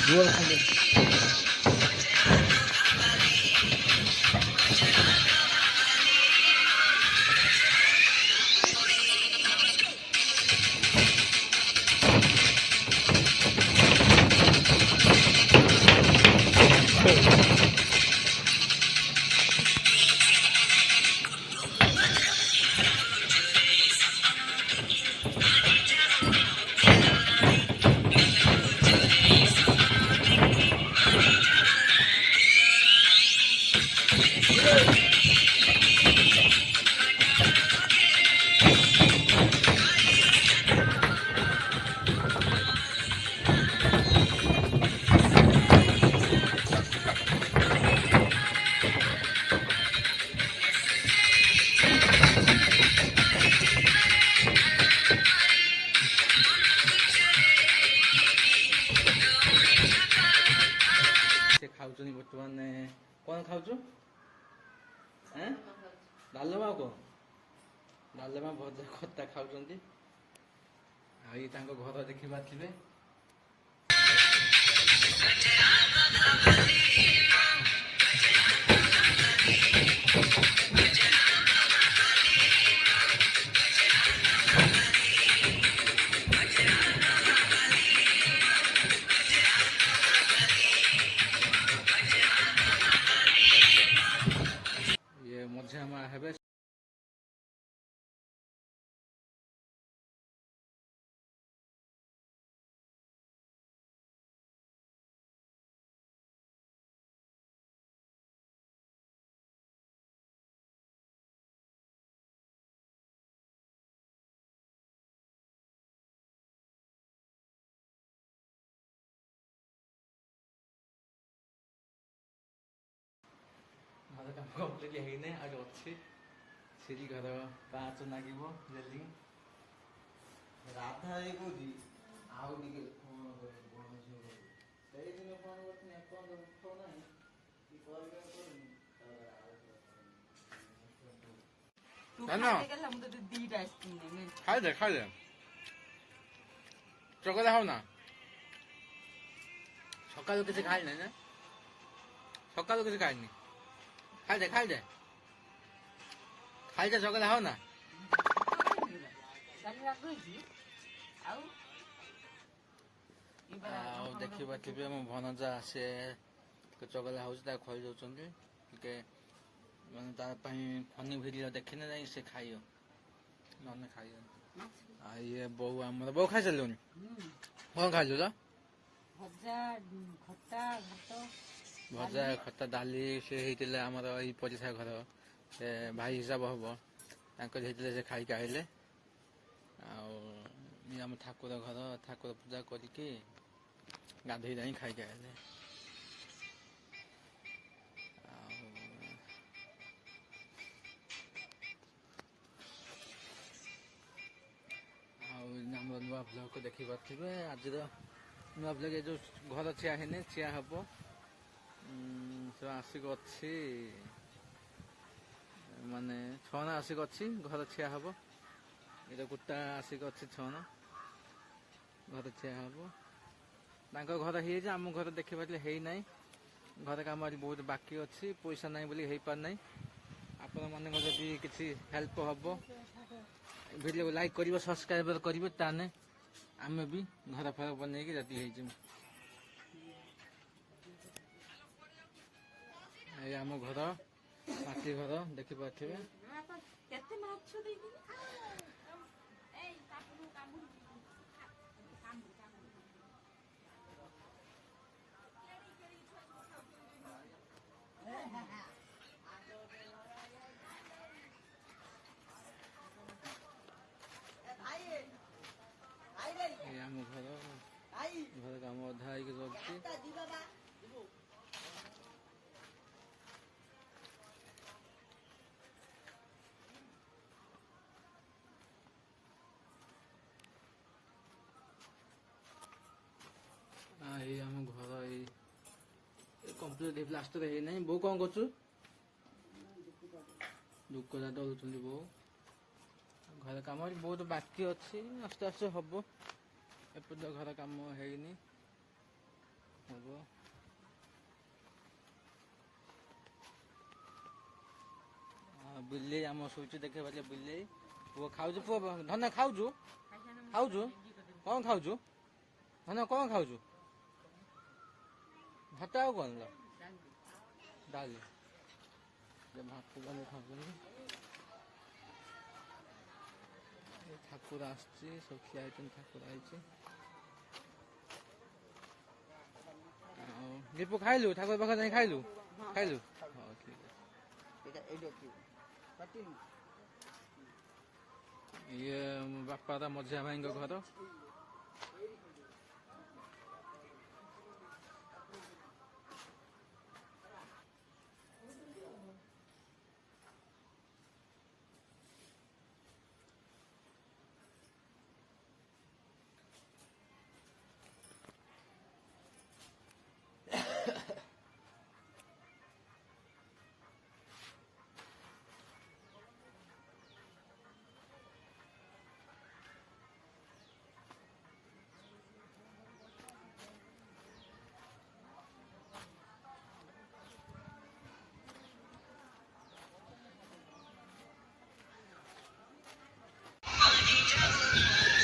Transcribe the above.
ଜୋର ଖାଲି ସେ ଖାଉଛନ୍ତି ବର୍ତ୍ତମାନ କ'ଣ ଖାଉଛୁ? ଡାଲମା ଆଉ କ'ଣ? ଡାଲମା ଭଜା ଖଟା ଖାଉଛନ୍ତି। ଆଉ ଇଏ ତାଙ୍କ ଘର ଦେଖିପାରିଥିବେ। ଇଏ ମଝିଆ ମା ହେବେ। ଘର କାମ କମ୍ପ୍ଲିଟ୍ ହେଇନି, ଆଉ ଅଛି। ସିରି ଘର ପାହାଚ ଲାଗିବ ଡେଲି। ରାଧା ଭାଇ କହୁଛି ଆଉ ଟିକେ କଣ ସେଇଦିନ ଫୋନ କରିଥିଲି ଏପର୍ଯ୍ୟନ୍ତ ଉଠଉ ନାହିଁ କି କରିବେ କରୁନି। ଖାଇଦେ ଖାଇଦେ ଚକଲା ହଉ ନା। ସକାଳୁ କିଛି ଖାଇନି ନା, ସକାଳୁ କିଛି ଖାଇନି। ଖାଇଦେ ଖାଇଦେ ଖାଇଦେ ଚକଲା ହଉ ନା। ଆଉ ଦେଖିପାରିଥିବେ ମୋ ଭଣଜା ସେ ଚଗଲା ହଉଛି, ତାକୁ ଖୋଇ ଦଉଛନ୍ତି ଟିକେ, ମାନେ ତା ପାଇଁ ଫନି ଭିଡ଼ିଓ ଦେଖିନେ ଯାଇ ସେ ଖାଇବ, ନହେଲେ ଖାଇବନି। ଆଉ ଇଏ ବୋଉ ଆମର, ବୋଉ ଖାଇସାରିଲୁଣି? କ'ଣ ଖାଇଲୁ ତ? ଭଜା ଖଟା ଡାଲି। ସେ ହେଇଥିଲେ ଆମର ଏଇ ପଡ଼ିଶା ଘର, ସେ ଭାଇ ହିସାବ ହବ, ତାଙ୍କର ହେଇଥିଲେ, ସେ ଖାଇକି ଆଇଲେ। ଆଉ ଇଏ ଆମ ଠାକୁର ଘର, ଠାକୁର ପୂଜା କରିକି ଗାଧୋଇ ଯାଇ ଖାଇକି ଆଇଲେ। ଆଉ ଆମର ନୂଆ ବ୍ଲଗ୍ ଦେଖିପାରୁଥିବେ। ଆଜିର ନୂଆ ବ୍ଲଗ୍ ଏ ଯେଉଁ ଘର ଚିଆ ହେଇନି, ଚିଆ ହବ। ସେ ଆସିକି ଅଛି, ମାନେ ଛଣ ଆସିକି ଅଛି, ଘର ଚିଆ ହବ। ଏଇଟା କୁଟା ଆସିକି ଅଛି, ଛଣ ଘର ଚିଆ ହବ। ତାଙ୍କ ଘର ହେଇଯାଇଛି, ଆମ ଘର ଦେଖିପାରିଲେ ହେଇନାହିଁ। ଘର କାମ ଆଜି ବହୁତ ବାକି ଅଛି, ପଇସା ନାହିଁ ବୋଲି ହେଇପାରୁନାହିଁ। ଆପଣମାନଙ୍କ ଯଦି କିଛି ହେଲ୍ପ ହବ, ଭିଡ଼ିଓକୁ ଲାଇକ୍ କରିବ, ସବସ୍କ୍ରାଇବ୍ କରିବେ, ତାହେଲେ ଆମେ ବି ଘର ଫର ବନେଇକି ରେଡ଼ି ହେଇଯିବୁ। ଏଇ ଆମ ଘର, ମାଟି ଘର ଦେଖିପାରୁଥିବେ। କେତେ ମାଛ ଦେଇଥିଲି। ଏଇ ଆମ ଘର, ଘର କାମ ଅଧା ହେଇକି ରହୁଛି। ଏଇ ଆମ ଘର, ଏଇ କମ୍ପ୍ଲିଟ୍ ପ୍ଲାଷ୍ଟର ହେଇନାହିଁ। ବୋଉ କ'ଣ କରୁଛୁ? ଦୁଃଖଟା ଡରୁଛନ୍ତି ବୋଉ। ଘର କାମ ବହୁତ ବାକି ଅଛି, ଆସ୍ତେ ଆସ୍ତେ ହବ। ଏପର୍ଯ୍ୟନ୍ତ ଘର କାମ ହେଇନି। ହବ। ବିଲେଇ ଆମ ଶୋଇଛୁ ଦେଖିବା ପାଇଲେ ବିଲେଇ। ପୁଅ ଖାଉଛୁ, ପୁଅ ଧନ ଖାଉଛୁ, ଖାଉଛୁ କଣ ଖାଉଛୁ? ଧନ କଣ ଖାଉଛୁ? ଭାତ ଆଉ କଣ ଲୋ? ଡାଲି। ଭାତ ଡାଲି ଖାଉଛନ୍ତି। ଠାକୁର ଆସିଛି, ସବୁ ଖିଆ ହେଇଛନ୍ତି, ଠାକୁର ହେଇଛି। ଆଉ ଦୀପୁ ଖାଇଲୁ? ଠାକୁର ପାଖରେ ଯାଇ ଖାଇଲୁ? ଖାଇଲୁ? ହଉ ଠିକ ଅଛି। ଏଇଠି ଅଛି କାଟିନି। ଇଏ ମୋ ବାପାର ମଝିଆ ଭାଇଙ୍କ ଘର।